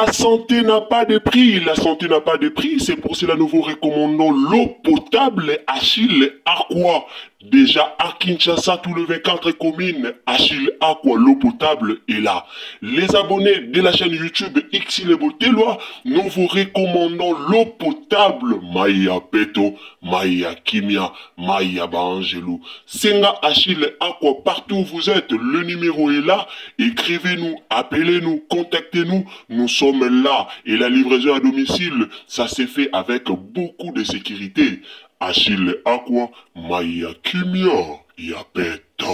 La santé n'a pas de prix, la santé n'a pas de prix, c'est pour cela que nous vous recommandons l'eau potable Achille Aqua. Déjà à Kinshasa, tous les 24 communes, Achille Aqua, l'eau potable est là. Les abonnés de la chaîne YouTube Xile Botelwa, nous vous recommandons l'eau potable Maya Peto, Maya Kimia, Maya Bangelou. Senga Achille Aqua, partout où vous êtes, le numéro est là. Écrivez-nous, appelez-nous, contactez-nous, nous sommes là. Et la livraison à domicile, ça s'est fait avec beaucoup de sécurité. Achille Aqua, Maya Kimia, Yapeto.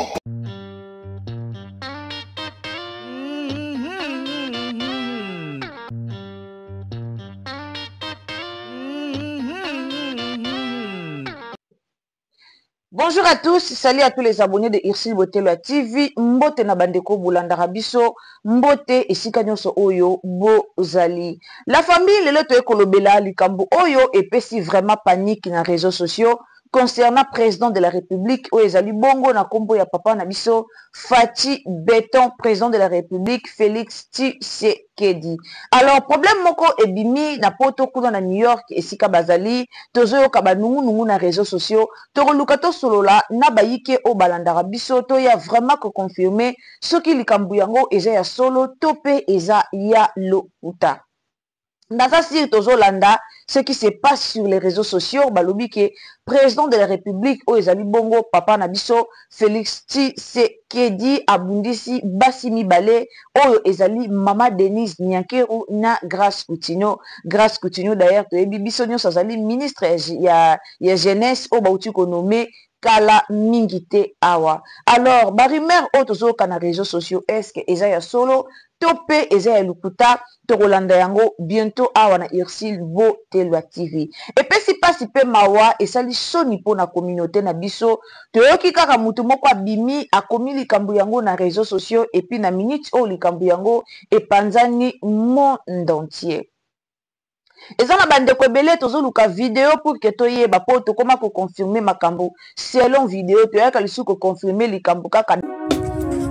Bonjour à tous, salut à tous les abonnés de Xile Botelwa TV. Mbote na bandeko Boulanda biso, mbote esika nyonso oyo bozali. La famille lelo to ekolobela likambo oyo epesi vraiment panique na réseaux sociaux concernant président de la République oyo ezali bongo na kombo ya papa na biso Faci Beton, président de la République Félix Tshisekedi. Alors problème moko ebimi na poto kuna na New York esika bazali tozoyo ka banungu na réseaux sociaux tokoluka to solola na bayike o balandaka biso to ya vraiment ko confirmer soki likambo yango eza ya solo to pe eza ya lokuta. Dans sir tozolanda ce qui se passe sur les réseaux sociaux balobi ke président de la République o ezali bongo papa na biso Félix Tshisekedi abundisi basi mibale oyo ezali mama Denise Nyankeru na Grace Coutinho d'ailleurs toyebi biso nyonso azali ministre ya jeunesse o bauti ko nommé kala mingite awa. Alors barimer o tozoka na réseaux sociaux est-ce que eza ya solo tope eza ya lukuta tokolanda yango bientôt awa na Xile Botelwa TV. Et puis si pasi pe mawa esali soni po na communauté na biso toyoki kaka mutu moko abimi akomi likambo yango na réseaux sociaux et puis na minute o likambo yango epanzani monde entier. Eza na bandeko ebele tozoluka vidéo pour que toyeba po tokoma ko confirmer makambo selon vidéo toyaka lisu ko confirmer likambo kaka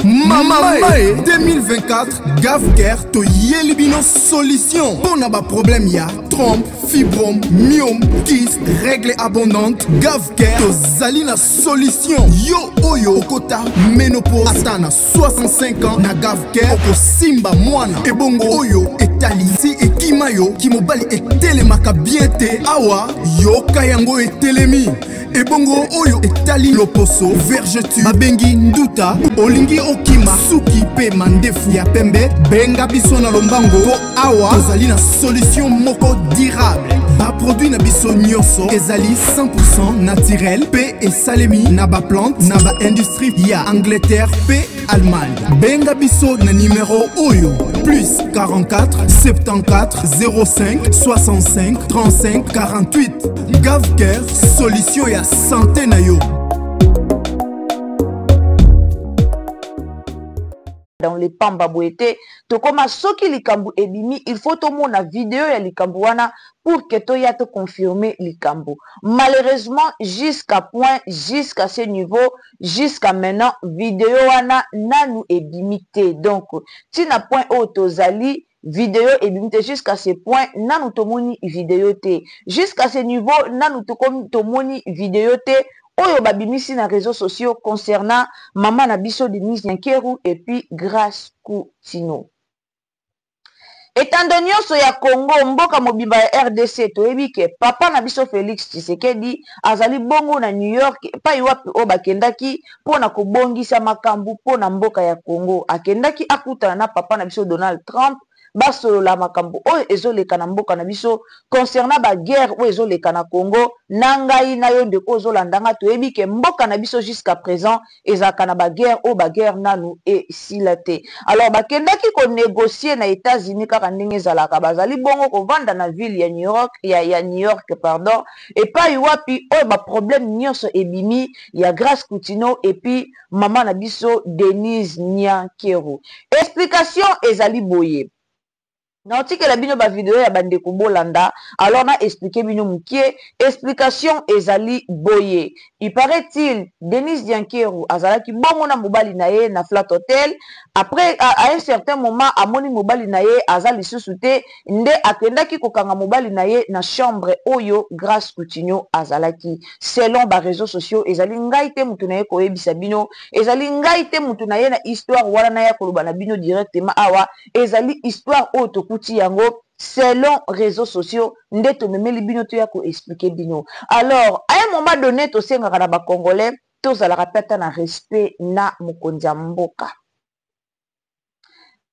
Mama 2024 Gavker to yelibino solution pour na ba problème ya trompe, fibrome, myome, kyste, règle abondante. Gavker to zali na solution. Yo oyo kota ménopause atana 65 ans na Gavker oko simba mwana ebongo oyo etali si ekima yo kimobali etelemaka bien te awa yo kayango etelemi ebongo oyo etali loposo vergeture babengi nduta olingi okima suki pe mandefu ya pembe benga biso na lombango po awa tozali na solution moko durable ba produit na biso nyonso ezali 100% naturel pe esalemi na ba plante na ba industrie ya Angleterre pe Allemagne. Benga biso na numéro oyo plus 44 74 05 65 35 48. Gavker solution ya santé na yo. Dans les pamba boete to koma soki likambo ebimi il faut to mona vidéo ya likambo wana pour que to ya te confirmer likambo. Malheureusement jusqu'à ce niveau jusqu'à maintenant vidéo wana nanu ebimi te donc tina point autozali vidéo ebimite jusqu'à ce point nanu tomoni vidéo te jusqu'à ce niveau nanu tomoni vidéo te oyo babimisi na réseaux sociaux concernant maman na biso Denise Nyankeru et puis Grace Coutinho. Étant donné nyonso ya Congo mboka mobimba ya RDC toyebi ke papa na biso Félix Tshisekedi azali bongo na New York pa iwapi o bakendaki pona kobongisa makambu pona mboka ya Congo akendaki akutana na papa na biso Donald Trump basolola makambo oyo ezoleka na mboka na biso concernant ba guerre oyo ezoleka na Congo na ngai na yo ndeko ozolandanga toyebi ke mboka na biso jusqu'à présent ezalaka na ba guerre oyo ba guerre nanu esila te. Alors bakendaki ko négocier na États-Unis kaka ndenge ezalaka bazali bongo kovanda na ville ya New York pardon et pas iwapi oyo ba problème nyonso ebimi ya Grace Coutinho et puis maman na biso Denise Nyankeru. Explication ezali boye. na otikela bino ba video ya bandeko bolanda alors na expliquer bino mukie explication ezali boye. Il paraît-il Denis Diankeru azalaki bongo na mobali na ye na Flat Hotel, après à un certain moment amoni mobali na ye azali lisusu te nde akendaki kokanga mobali na ye na chambre oyo Grâce Coutinho azalaki. Selon ba réseaux sociaux ezali ngai te mutu na ye koyebisa bino, ezali ngai te mutu na ye na histoire wana na ya koloba na bino directement awa, ezali histoire oyo tokuti yango selon réseaux sociaux nde tomemeli bino to ya ko expliquer bino. Alors à un moment donné tosengaka na ba congolais tozalaka peta na respect na mokonzi ya mboka.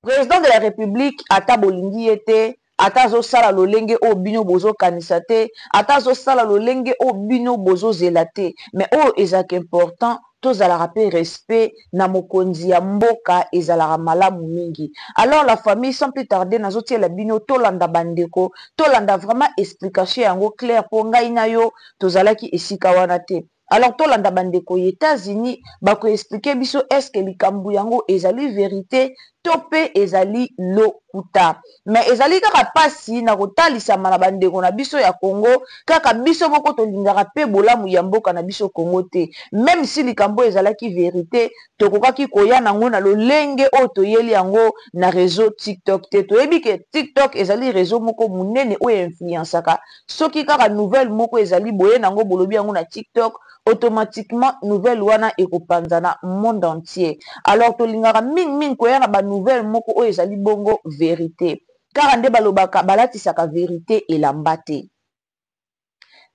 Président de la République ata bolingi ete ata azosala lolenge oyo bino bozokanisa te, ata azosala lolenge oyo bino bozozela te, mais oyo ezalaka important tozalaka pe respect na mokonzi ya mboka ezalaka malamu mingi. Alors la famille sans plus tarder nazotiela bino tolanda bandeko, tolanda vraiment explication yango clair po ngai na yo tozalaki esika wana te. Alors tolanda bandeko États-Unis bako expliquer biso est-ce que likambu yango ezali vérité to pe ezali lokuta. Mais ezali kaka pasi na kotalisama na bandeko na biso ya Congo kaka biso moko tolingaka pe bolamu ya mboka na biso Congo te. Même si likambu ezalaki vérité tokokaki koya nango na lolenge oyo toyeli yango na réseau TikTok te. Toyebi ke TikTok ezali réseau moko munene oyo influençaka soki kaka nouvelle moko ezali boye nango bolobi yango na TikTok automatiquement nouvelle wana ekopanzana monde entier. Alors tolingaka mingi koya na ba nouvelle moko oyo ezali bongo vérité car nde balobaka balatisaka vérité elamba te.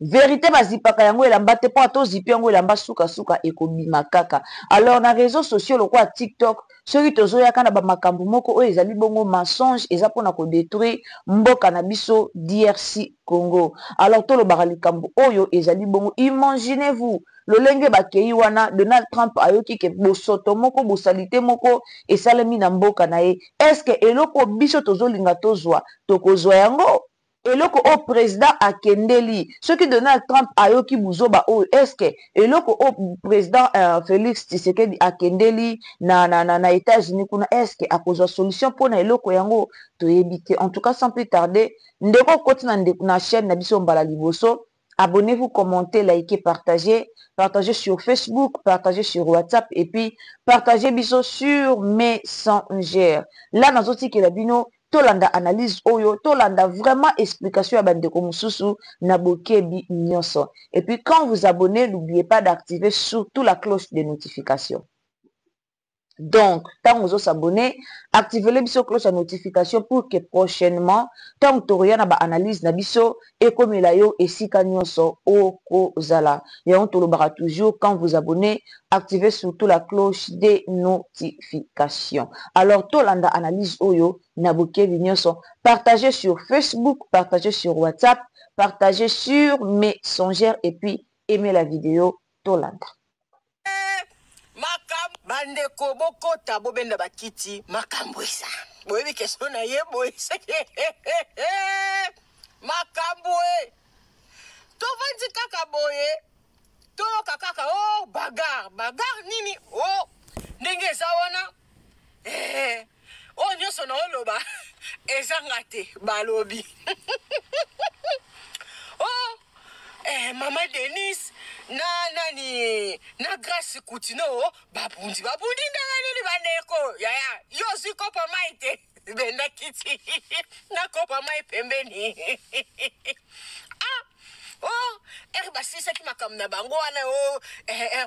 Vérité bazipaka yango elamba te po ato zipi yango elamba suka ekobima kaka. Alors na réseaux sociaux lokwa TikTok soki tozoyaka na bamakambu moko oyo ezali bongo mensonge eza pona ko détruire mboka na biso DRC Congo. Alors tolobaka likambu oyo ezali bongo, imaginez-vous lolenge bakei wana Donald Trump ayoki ke bosoto moko bosalite moko esalemi na mboka na ye. Est-ce que eloko biso tozolinga tozwa tokozwa yango? Eloko o président akendeli soki Donald Trump ayoki buzoba oyo, est-ce que eloko o président Félix Tshisekedi akendeli na États-Unis kuna, est-ce que akozwa solution pona eloko yango toyebi te. En tout cas sans plus tarder ndeko koti na chaîne na biso Mbala Liboso, abonnez-vous, commentez, likez, partagez sur Facebook, partagez sur WhatsApp et puis partagez biso sur Messenger. Là nazoti ke la bino tolanda analyse oyo, tolanda vraiment explication ya bandeko mususu na bokebi nyonso. Et puis quand vous abonnez, n'oubliez pas d'activer surtout la cloche de notification. Donc, tant vous s'abonnez, activez le biso cloche de notification pour que prochainement, tant que vous avez une analyse na biso, et comme il a yo, et si kanyoso, o kozala. Et on te le barra toujours, quand vous abonnez, activez surtout la cloche de notification. Alors, tolanda analyse oyo, naboke vinyoso, partagez sur Facebook, partagez sur WhatsApp, partagez sur Messenger, et puis aimez la vidéo, tolanda. Bandeko bokota bobenda bakiti makambo eza boyebi question na ye boye makambo e tovandi kaka boye toyoka kaka oh bagar nini oh ndenge eza wana oh nyonso na oloba ezanga te balobi oh Mama Denise na Grâce Coutinho babundi ndangani bandeko yaya yo si kopa maite benda kiti na kopa mai pembeni oh basisa ki makamna bango wana oh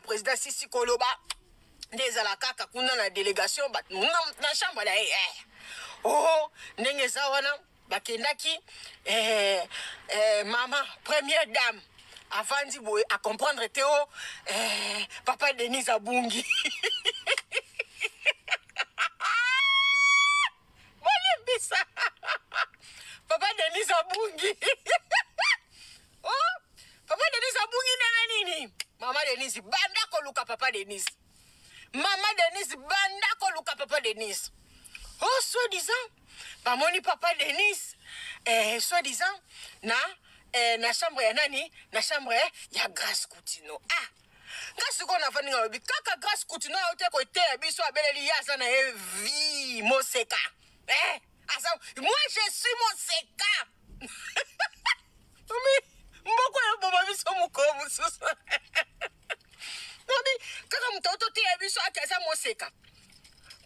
président Sisi Koloba ndezala kaka kuna na délégation na chambre la oh ndenge za wana bakendaki maman première dame avandi boye à comprendre Théo papa Denis Abungi bisa papa Denis Abungi oh papa Denis Abungi na nini mama Denis banda ko luka papa Denis mama Denis banda ko luka papa Denis oh soi-disant bamoni papa Denis soi-disant na chambre ya nani na chambre ya Grâce Coutinho ngasi ko na fani ngabi kaka Grâce Coutinho ote ko te biso abeleli yaza na vi moseka Moi, je suis mon seka. Mais, mboko ya baba biso mukomu susa. Nobi, kaka mtoto tia biso akaza mon seka.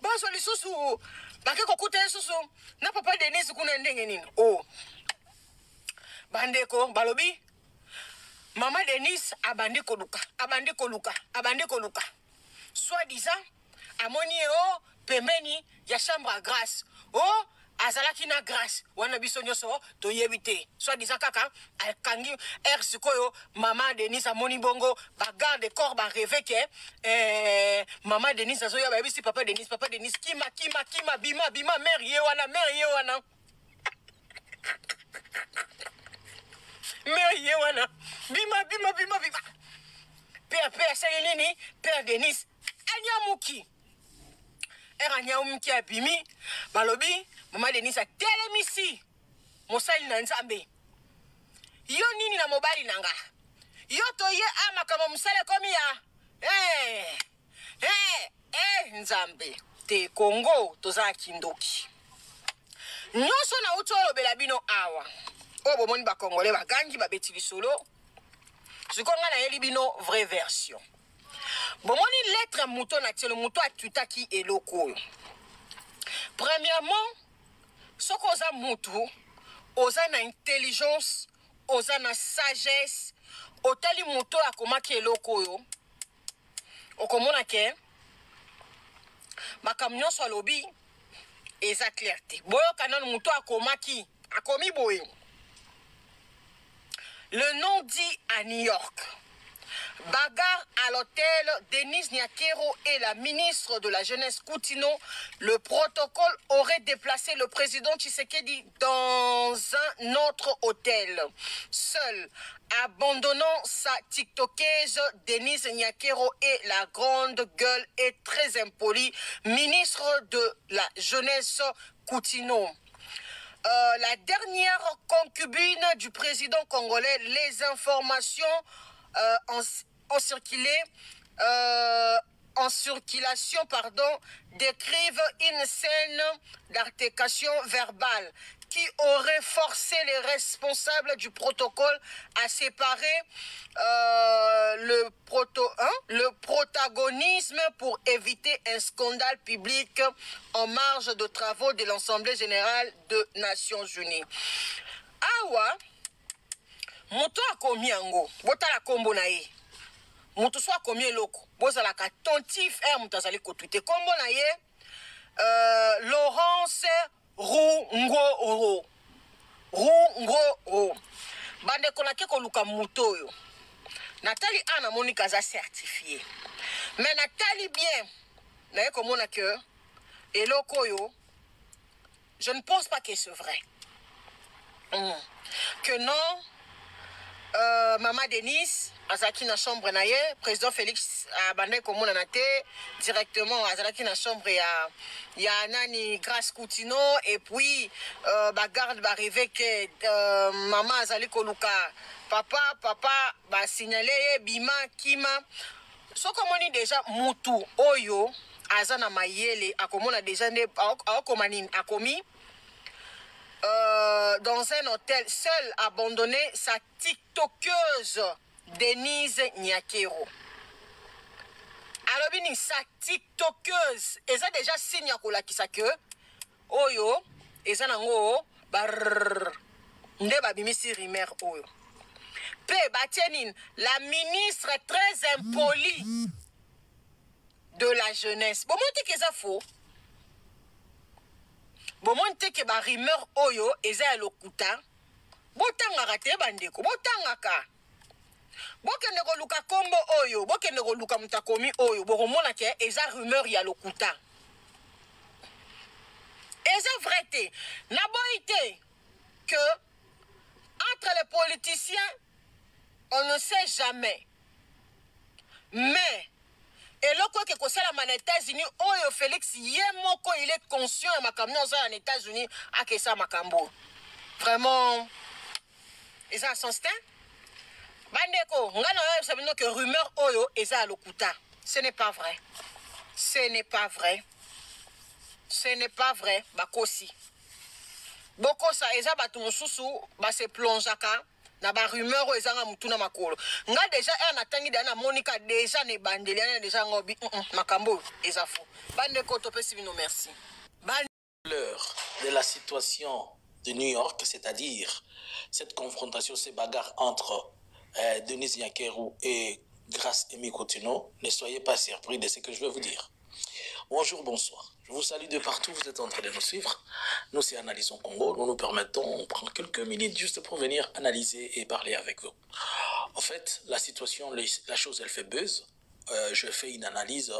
Baso lisusu, bake kokute susu, na papa Denise kuna ndenge nini. Oh. Bandeko, balobi. Mama Denise abandi koluka. Soi-disant, amoni o pembeni ya chambre à grâce. Oh, azalaki na grâce. Wana biso nyoso to yebite. Soi-disant kaka akangi sikoyo Mama Denise amoni bongo ba garde corps ba rêver que Mama Denise azoya ba bisi papa Denise kima bima mère ye wana. Mère ye wana. Bima. Père Sayenini, Père Denise. Anyamuki. Anyamuki abimi. Balobi, Mama Denise a telemisi. Mosali na nzambe. Yo nini na mobali nanga. Yo toye amakama musale komi ya. Nzambe. Te Congo, toza kindoki. Nyonso na utolo belabino awa. Obo moni ba Congolais ba gangi ba beti solo. Je connais la elibino vraie version. Bon, mon lettre mouton a le mouton a tutaki et loko. Premièrement, ce qu'on a mouton, osa na intelligence, osa na sagesse, otali mouton a koma ki loko yo. Okomona ke ma camion so lobby eza clarté. Boyo kanan mouton a koma ki a komi boyo. Le nom dit à New York. Bagarre à l'hôtel, Denise Nyakero et la ministre de la Jeunesse Koutino. Le protocole aurait déplacé le président Tshisekedi dans un autre hôtel. Seul, abandonnant sa TikTokeuse, Denise Nyakero et la grande gueule et très impolie ministre de la Jeunesse Koutino. La dernière concubine du président congolais, les informations en circulation, décrivent une scène d'altercation verbale qui aurait forcé les responsables du protocole à séparer le protagonisme pour éviter un scandale public en marge de travaux de l'Assemblée générale des Nations Unies. Awa, moto a komi yango, bota la kombo na ye. Moto so a komi loko, boza la katontif moto azali ko tweete kombo na ye. Laurence Rungoro. Bande konake ko luka moto yo. Nathalie Anna Monica a certifié. Mais Nathalie bien, naye komona que eloko yo, je ne pense pas que c'est vrai. Que non, Mama Denise, azaki na chambre na ye, président Félix a bandé komona na te, directement azaki na chambre ya nani Grace Koutino, et puis bagarde ba rêver que maman azali koluka papa ba signaler bima kima. So komoni déjà mutu oyo azana mayele akomona déjà ne akomanine akomi dans un hôtel seul abandonné sa TikTokeuse Denise Nyakero. Alors bini sa TikTokeuse eza déjà signe ya kolakisa que oyo eza nango bar nde babimisi rumeur oyo. Pe batienine la ministre très impolie de la jeunesse. Bon monte que ça faux. Bon monte que ba rumeur oyo eza ya lokuta. Botanga rate bandeko, botanga ka. Bokende ko luka kombo oyo, bokende ko luka mutakomi oyo, bokomona ke eza rumeur ya lokuta. Eza vrai na boité que entre les politiciens on ne sait jamais. Mais et là quoi que ça la États-Unis oyo Félix yemoko il est conscient à makambo aux États-Unis à que ça makambo. Vraiment et ça son style. Bandeko, ngana yo sabino que rumeur oyo eza lokuta. Ce n'est pas vrai. Ce n'est pas vrai. Ce n'est pas vrai, bakosi. bokosa eza bato mosusu base plongeaka na ba rumeur oyo ezanga mutuna makolo nga deja natangi dana monika deja ne bandeli ana deja ngobi makambo eza fou bande ko topesi bino merci l'heure de la situation de New York, c'est-à-dire cette confrontation, ces bagarres entre Denise Nyakeru et Grace Amy Coutinho, ne soyez pas surpris de ce que je vais vous dire. Bonjour, bonsoir. Je vous salue de partout, vous êtes en train de nous suivre. Nous, c'est Analysons Congo. Nous nous permettons, on prend quelques minutes juste pour venir analyser et parler avec vous. En fait, la situation, la chose, elle fait buzz. Je fais une analyse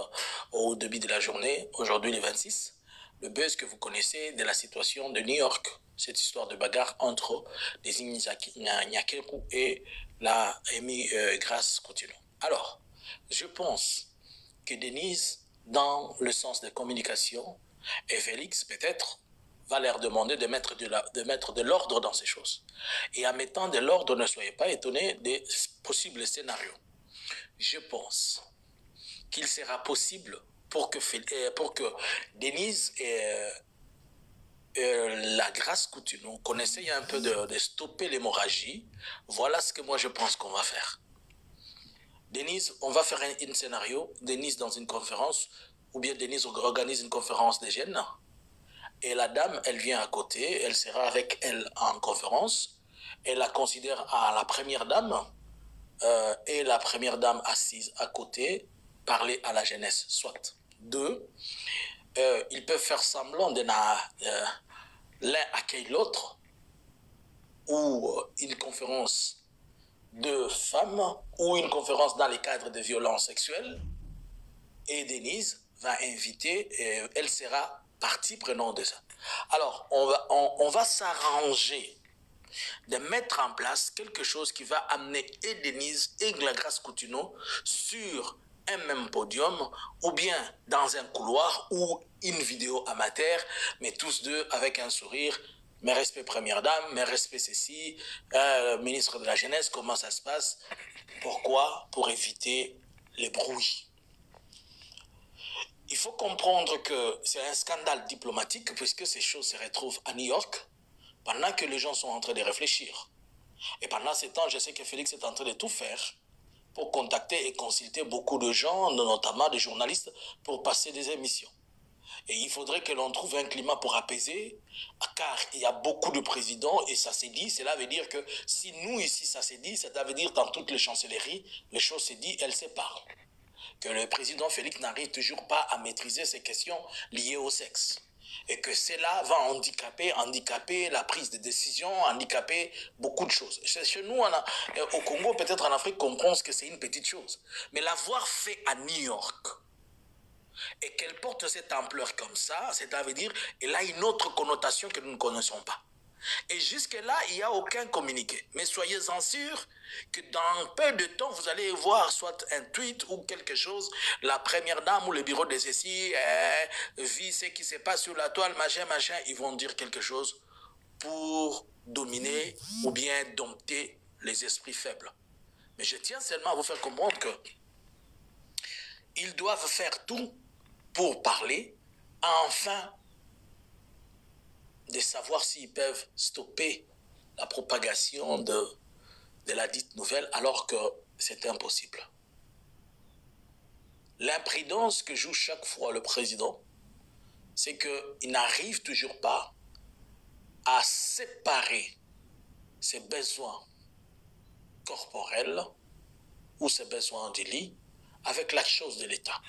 au début de la journée, aujourd'hui le 26. Le buzz que vous connaissez de la situation de New York, cette histoire de bagarre entre les Nyakeru et la Amy Grace Coutinho. Alors, je pense que Denise, dans le sens de communication, et Félix, peut-être, va leur demander de mettre de l'ordre dans ces choses. Et en mettant de l'ordre, ne soyez pas étonnés des possibles scénarios. Je pense qu'il sera possible pour que Denise et la Grace Coutinho connaissaient un peu de stopper l'hémorragie. Voilà ce que moi je pense qu'on va faire. Denise, on va faire un scénario, Denise dans une conférence, ou bien Denise organise une conférence des jeunes, et la dame, elle vient à côté, elle sera avec elle en conférence, elle la considère à la première dame, et la première dame assise à côté, parler à la jeunesse, soit. Deux, ils peuvent faire semblant de l'un accueille l'autre, ou une conférence de femmes, ou une conférence dans les cadres de violences sexuelles, et Denise va inviter, elle sera partie prenante de ça. Alors, on va s'arranger de mettre en place quelque chose qui va amener et Denise et la Grace Coutinho sur un même podium, ou bien dans un couloir, ou une vidéo amateur, mais tous deux avec un sourire. Mes respects première dame, mes respects ceci, ministre de la jeunesse, comment ça se passe? Pourquoi? Pour éviter les bruits. Il faut comprendre que c'est un scandale diplomatique puisque ces choses se retrouvent à New York pendant que les gens sont en train de réfléchir. Et pendant ce temps, je sais que Félix est en train de tout faire pour contacter et consulter beaucoup de gens, notamment des journalistes, pour passer des émissions. Et il faudrait que l'on trouve un climat pour apaiser, car il y a beaucoup de présidents et ça s'est dit. Cela veut dire que si nous ici ça s'est dit, ça veut dire dans toutes les chancelleries, les choses s'est dit, elles se parlent. Que le président Félix n'arrive toujours pas à maîtriser ces questions liées au sexe. Et que cela va handicaper la prise de décision, handicaper beaucoup de choses. Chez nous, au Congo, peut-être en Afrique, on pense que c'est une petite chose. Mais l'avoir fait à New York, et qu'elle porte cette ampleur comme ça, ça veut dire qu'elle a une autre connotation que nous ne connaissons pas. Et jusque-là, il n'y a aucun communiqué. Mais soyez-en sûrs que dans peu de temps, vous allez voir soit un tweet ou quelque chose, la première dame ou le bureau de ceci, vit ce qui se passe sur la toile, machin, ils vont dire quelque chose pour dominer ou bien dompter les esprits faibles. Mais je tiens seulement à vous faire comprendre que ils doivent faire tout pour parler, enfin, de savoir s'ils peuvent stopper la propagation de la dite nouvelle alors que c'est impossible. L'imprudence que joue chaque fois le président, c'est qu'il n'arrive toujours pas à séparer ses besoins corporels ou ses besoins de lit avec la chose de l'État.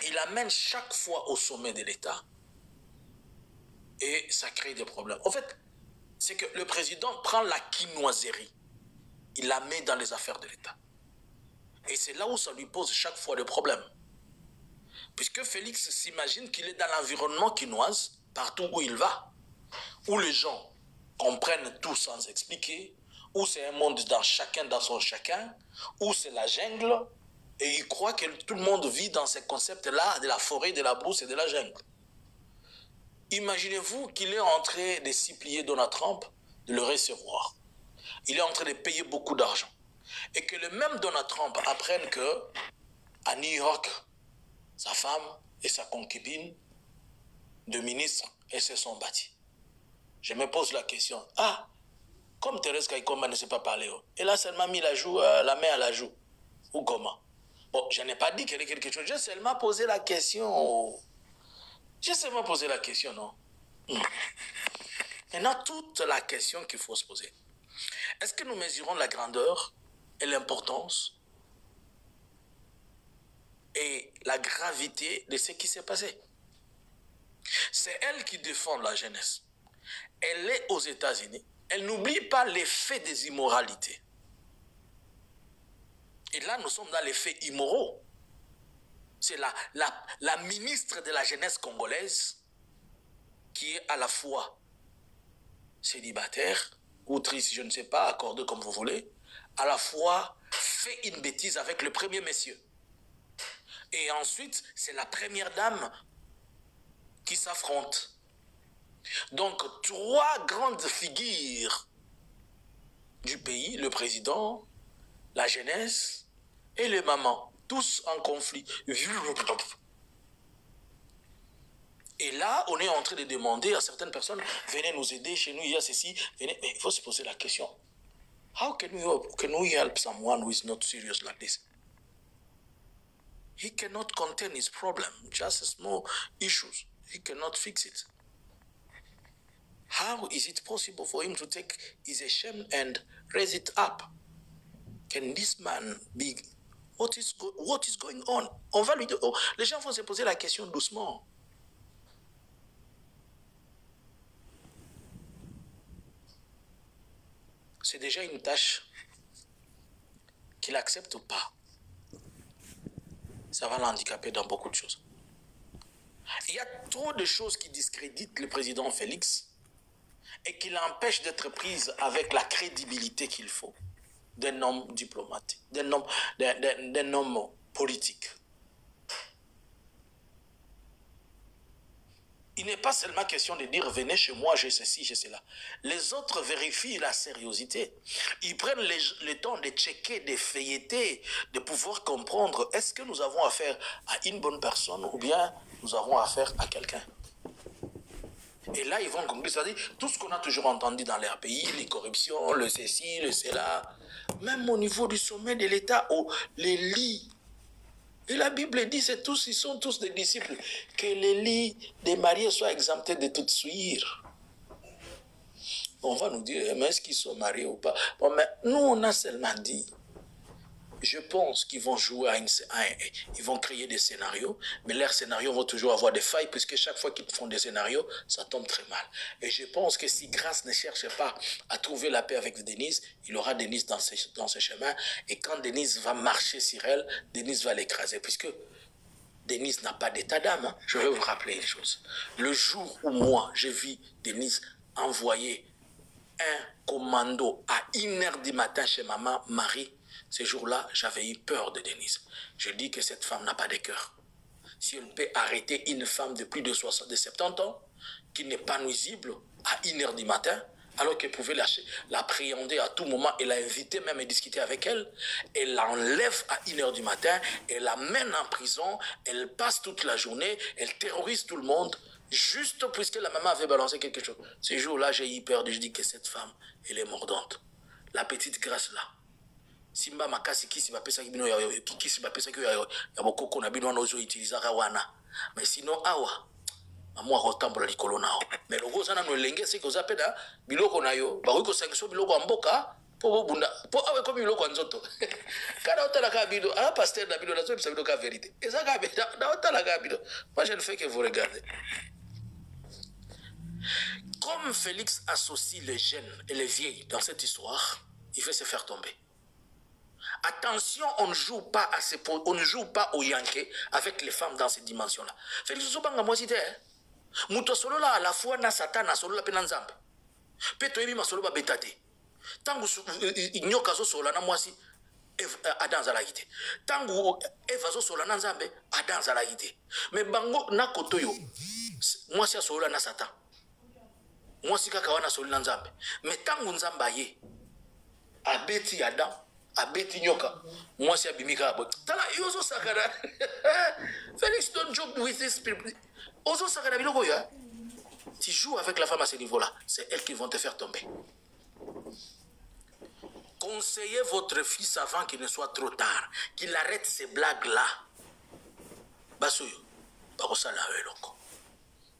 Il amène chaque fois au sommet de l'État et ça crée des problèmes. En fait, c'est que le président prend la quinoiserie, il la met dans les affaires de l'État. Et c'est là où ça lui pose chaque fois le problème. Puisque Félix s'imagine qu'il est dans l'environnement quinoise, partout où il va, où les gens comprennent tout sans expliquer, où c'est un monde dans son chacun, où c'est la jungle, et il croit que tout le monde vit dans ces concepts-là de la forêt, de la brousse et de la jungle. Imaginez-vous qu'il est en train de supplier Donald Trump de le recevoir. Il est en train de payer beaucoup d'argent. Et que le même Donald Trump apprenne que à New York, sa femme et sa concubine de ministre, elles se sont battues. je me pose la question. Ah, comme Thérèse Kaikomba ne sait pas parler, elle a seulement mis la main à la joue. Ou comment? Bon, je n'ai pas dit qu'elle est quelque chose. J'ai seulement posé la question. J'ai seulement posé la question, non? Maintenant, toute la question qu'il faut se poser. Est-ce que nous mesurons la grandeur et l'importance et la gravité de ce qui s'est passé? C'est elle qui défend la jeunesse. Elle est aux États-Unis. Elle n'oublie pas les faits des immoralités. Et là, nous sommes dans les faits immoraux. C'est la ministre de la jeunesse congolaise qui est à la fois célibataire, ou triste, je ne sais pas, accordé comme vous voulez, à la fois fait une bêtise avec le premier monsieur. Et ensuite, c'est la première dame qui s'affrontent. Donc, trois grandes figures du pays, le président, la jeunesse et les mamans, tous en conflit. Et là, on est en train de demander à certaines personnes, venez nous aider, chez nous il y a ceci, venez. Mais il faut se poser la question. How can we help someone who is not serious like this? He cannot contain his problem, just small issues. He cannot fix it. How is it possible for him to take his shame and raise it up? Can this man be... What is going on? On va lui dire... Oh, les gens vont se poser la question doucement. C'est déjà une tâche qu'il accepte ou pas. Ça va l'handicaper dans beaucoup de choses. Il y a trop de choses qui discréditent le président Félix et qui l'empêchent d'être prise avec la crédibilité qu'il faut d'un homme diplomatique, d'un homme politique. Il n'est pas seulement question de dire venez chez moi, j'ai ceci, j'ai cela. Les autres vérifient la sériosité. Ils prennent le temps de checker, de feuilleter, de pouvoir comprendre est-ce que nous avons affaire à une bonne personne ou bien nous avons affaire à quelqu'un. Et là, ils vont conclure, c'est-à-dire tout ce qu'on a toujours entendu dans leur pays, les corruptions, le ceci, le cela, même au niveau du sommet de l'État, les lits. Et la Bible dit, ils sont tous des disciples, que les lits des mariés soient exemptés de toute souillure. On va nous dire, mais est-ce qu'ils sont mariés ou pas? Bon, mais nous, on a seulement dit, je pense qu'ils vont jouer ils vont créer des scénarios, mais leurs scénarios vont toujours avoir des failles, puisque chaque fois qu'ils font des scénarios, ça tombe très mal. Et je pense que si Grace ne cherche pas à trouver la paix avec Denise, il aura Denise dans ses chemins, et quand Denise va marcher sur elle, Denise va l'écraser, puisque Denise n'a pas d'état d'âme. Hein. Je vais vous rappeler une chose. Le jour où moi, j'ai vu Denise envoyer un commando à 1h du matin chez maman Marie, ce jour-là, j'avais eu peur de Denise. Je dis que cette femme n'a pas de cœur. Si elle peut arrêter une femme de plus de 70 ans, qui n'est pas nuisible, à 1h du matin, alors qu'elle pouvait l'appréhender à tout moment, elle l'a invité même à discuter avec elle, elle l'enlève à 1h du matin, elle l'amène en prison, elle passe toute la journée, elle terrorise tout le monde, juste puisque la maman avait balancé quelque chose. Ce jour-là, j'ai eu peur, je dis que cette femme, elle est mordante. La petite Grace là. Simba makasi kisi bapesa kibino kisi bapesa kyo ya bokoko na bino ozo utilizaka wana mais sinon awa amwa rotambola likolo nao mais logo sana no lenge se ko zapeda biloko na yo ba ko sangiso biloko mboka po bunda po awe ko biloko nzoto kada otala ka bido pasteur na bido na zo bisa bido ka vérité ezaka beda na otala ka bido moi je ne fais que vous regarder. Comme Félix associe les jeunes et les vieilles dans cette histoire, il fait se faire tomber. Attention, on ne joue pas au Yankee avec les femmes dans ces dimensions-là. Félix Sobanga moi cité, muto solo la à la fois na Satan solo la penanzambe. Peto ebi masolo ba betate. Tangu nyoka zo solo na mwasi adanza la ite. Tangu eva zo solo na nzambe adanza la ite. Mais bango na kotoyo mwasi solo na Satan. Mwasi kaka wana solo na nzambe. Mais tangu nzamba ye abeti Adam abeti nyoka mwasi abimika abo tala yozo sakara. Felix, don't joke with this people. Ozo sakara biloko ya Tu joues avec la femme à ce niveau-là, c'est elles qui vont te faire tomber. Conseillez votre fils avant qu'il ne soit trop tard, qu'il arrête ces blagues-là. Basuyo, bakosala eloko.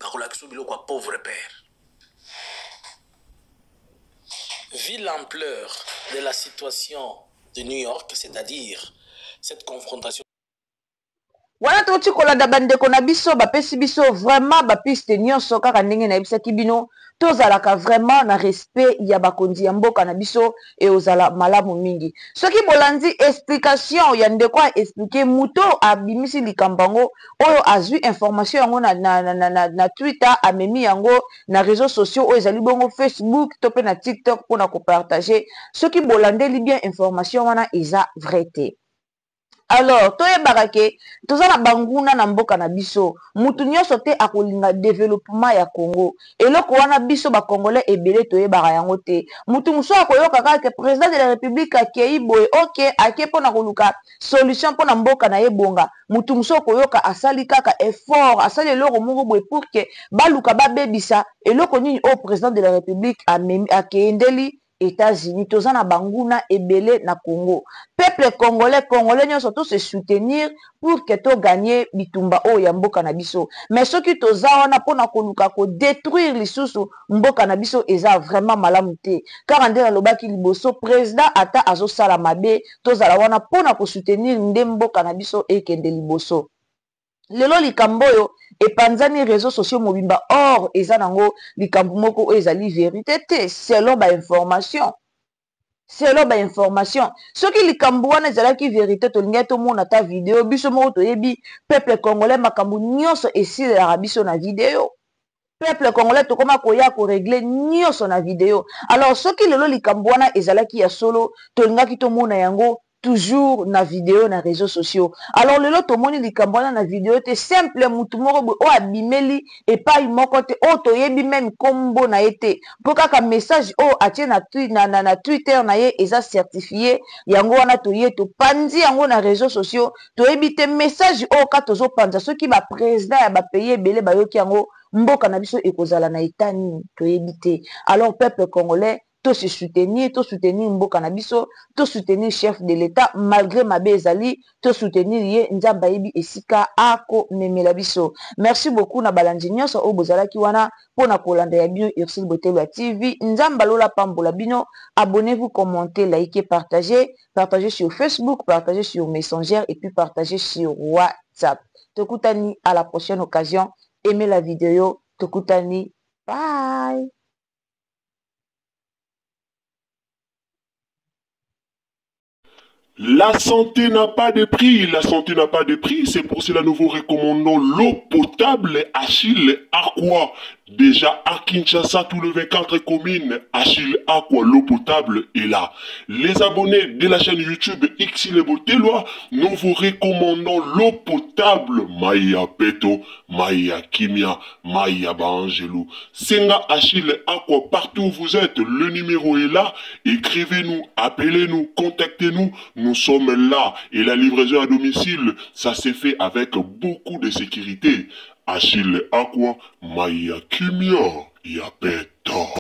Bakolakisa biloko à pauvre père. Vu l'ampleur de la situation de New York, c'est-à-dire cette confrontation. Wana toti kolanda bandeko na biso bapesi biso vraiment bapiste nyonso kaka ndenge na yebisaki bino tozalaka vraiment na respect ya bakonzi ya mboka na biso e ozala malamu mingi soki bolandi explication ya ndeko a expliquer muto abimisi likambo yango oyo azwi information yango na Twitter amemi yango na réseaux sociaux oyo ezali bongo Facebook to pe na TikTok pona ko partager soki bolandeli bien information wana eza vrai te. Alors, toyebaka ke toza na banguna na mboka na biso mutu nyonso te akolinga développement ya Congo eloko wana biso ba congolais ebele toyebaka yango te mutu muso akoyoka kaka président de la république akei boye ok ake pona koluka solution pona mboka na ye bonga mutu muso akoyoka asali kaka effort asali eloko moko boye pour que baluka babebisa eloko nini au président de la république akendeli États-Unis, toza na banguna ebele na Congo. Peuple congolais nyonso to se soutenir pour que to gagner bitumba o ya mboka na biso. Mais soki toza wana pona koluka ko détruire lisusu mboka na biso eza vraiment malamu te. Car ndela lobaki liboso président ata azosala mabe tozala wana pona ko soutenir nde mboka na biso ekende liboso. Lelo likambo oyo epanzani réseaux sociaux mobimba or eza nango likambo moko oyo ezali vérité te selon ba information soki likambo wana ezalaki vérité tolingi tomona ta vidéo biso moko toyebi peuple congolais makambo nyonso esilelaka biso na vidéo peuple congolais tokoma koya koregle nyonso na vidéo alors soki lelo likambo wana ezalaki ya solo tolingaki tomona yango toujours na vidéo na réseaux sociaux. Alors lelo tomoni likambo na vidéo te simple mutu moko boy o abimeli epai moko te o toyebi même kombo na ete po kaka message o atie na Twitter na ye eza certifié yango wana toye to pandi yango na réseaux sociaux toyebi te message o ka tozo panza soki ba président ya ba pays ebele bayoki yango mboka na biso ekozala na etani toyebi te. Alors peuple congolais to se soutenir mboka na biso to soutenir chef de l'état malgré mabe ezali to soutenir ye nzamba yebi esika ako memela biso. Merci beaucoup na balandi nyonso o bozalaki wana pona kolanda ya bino Ursule Botelwa TV nzamba lola pambola bino abonnez-vous commentez likez partagez sur Facebook partagez sur Messenger et puis partagez sur WhatsApp. Tokutani à la prochaine occasion aimez la vidéo tokutani bye. La santé n'a pas de prix, c'est pour cela nous vous recommandons l'eau potable Achille Aqua. Déjà à Kinshasa, tous les 24 communes, Achille Aqua, l'eau potable est là. Les abonnés de la chaîne YouTube Xile Botelwa, nous vous recommandons l'eau potable Maya Peto, Maya Kimia, Maya Bangelou. Senga Achille Aqua, partout où vous êtes, le numéro est là. Écrivez-nous, appelez-nous, contactez-nous. Nous sommes là et la livraison à domicile, ça s'est fait avec beaucoup de sécurité. Achille Aqua, Maya Kimia, Yapeto.